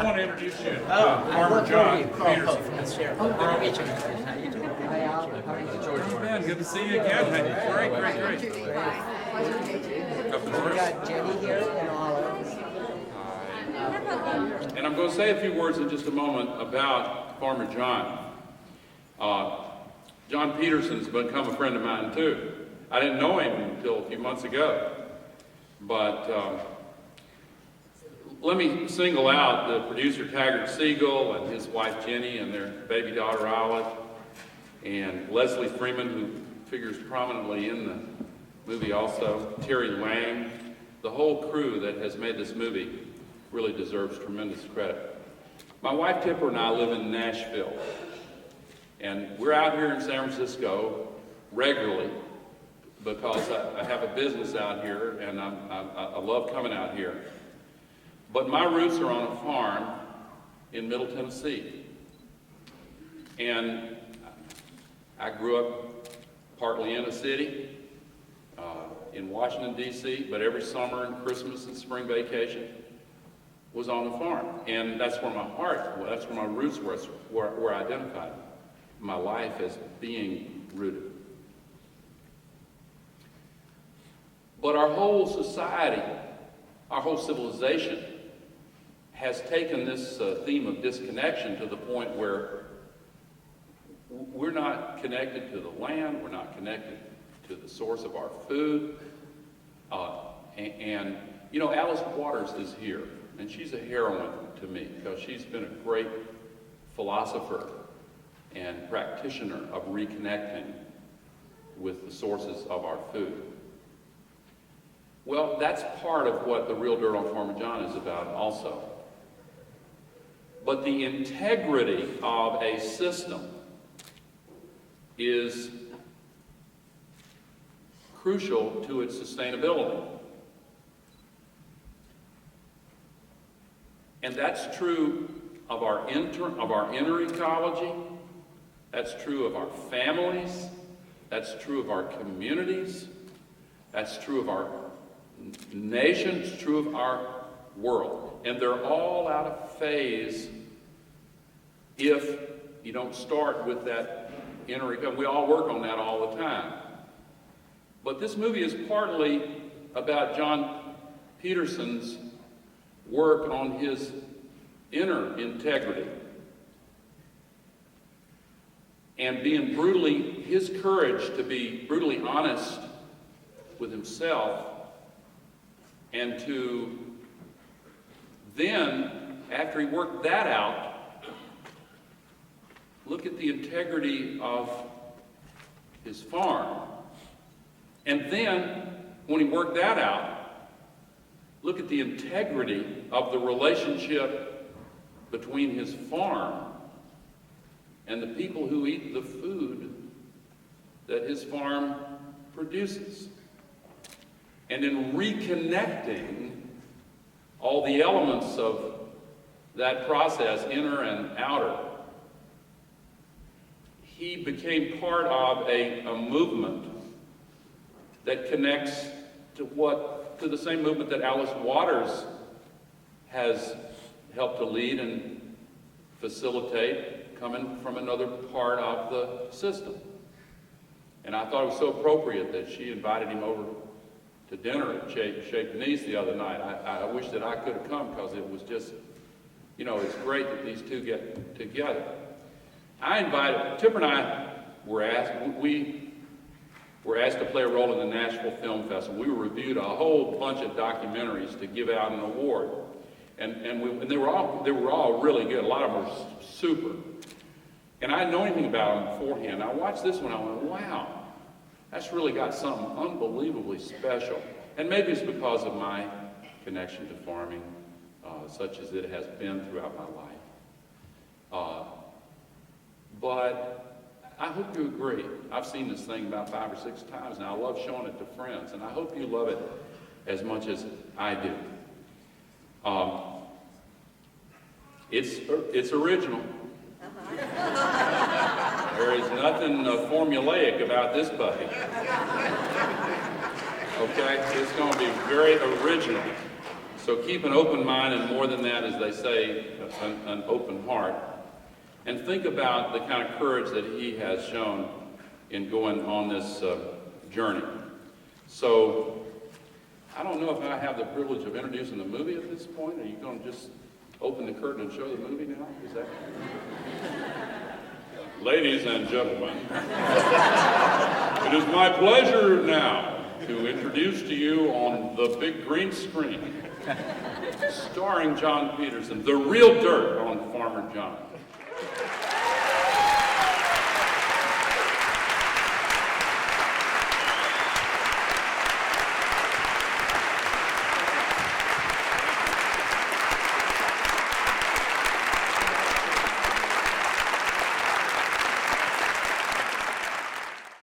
want to introduce you to I Farmer work John for you. Peterson. From the sheriff. How you doing? Oh, man, good to see you again. Hey, great. Of We course. got Jenny here and Olive. And I'm going to say a few words in just a moment about Farmer John. John Peterson's become a friend of mine too. I didn't know him until a few months ago. But let me single out the producer Taggart Siegel and his wife Jenny and their baby daughter Olive, and Leslie Freeman, who figures prominently in the movie also, Terry Lang. The whole crew that has made this movie really deserves tremendous credit. My wife Tipper and I live in Nashville, and we're out here in San Francisco regularly because I have a business out here and I love coming out here. But my roots are on a farm in Middle Tennessee. And I grew up partly in a city, in Washington, D.C., but every summer and Christmas and spring vacation was on the farm. And that's where my heart, that's where my roots were, where I identified my life as being rooted. But our whole society, our whole civilization has taken this theme of disconnection to the point where we're not connected to the land, we're not connected to the source of our food. And you know, Alice Waters is here, and she's a heroine to me because she's been a great philosopher and practitioner of reconnecting with the sources of our food. Well, that's part of what The Real Dirt on Farmer John is about also. But the integrity of a system is crucial to its sustainability. And that's true of our inner ecology, that's true of our families, that's true of our communities, that's true of our nation, it's true of our world. And they're all out of phase if you don't start with that inner ecology. We all work on that all the time. But this movie is partly about John Peterson's work on his inner integrity and being his courage to be brutally honest with himself and to then, after he worked that out, look at the integrity of his farm. And then, when he worked that out, look at the integrity of the relationship between his farm and the people who eat the food that his farm produces. And in reconnecting all the elements of that process, inner and outer, he became part of a movement that connects to the same movement that Alice Waters has helped to lead and facilitate, coming from another part of the system. And I thought it was so appropriate that she invited him over to dinner at Chez Denise the other night. I wish that I could have come because it was just, you know, it's great that these two get together. Tipper and I were asked to play a role in the Nashville Film Festival. We reviewed a whole bunch of documentaries to give out an award. And they were all really good. A lot of them were super. And I didn't know anything about them beforehand. I watched this one, I went, wow, that's really got something unbelievably special. And maybe it's because of my connection to farming, such as it has been throughout my life. But I hope you agree. I've seen this thing about 5 or 6 times, and I love showing it to friends, and I hope you love it as much as I do. It's original. There is nothing formulaic about this puppy. Okay? It's going to be very original. So keep an open mind, and more than that, as they say, an open heart. And think about the kind of courage that he has shown in going on this journey. So, I don't know if I have the privilege of introducing the movie at this point. Are you going to just open the curtain and show the movie now? Is that? Ladies and gentlemen, it is my pleasure now to introduce to you on the big green screen, starring John Peterson, the real dirt on Farmer John.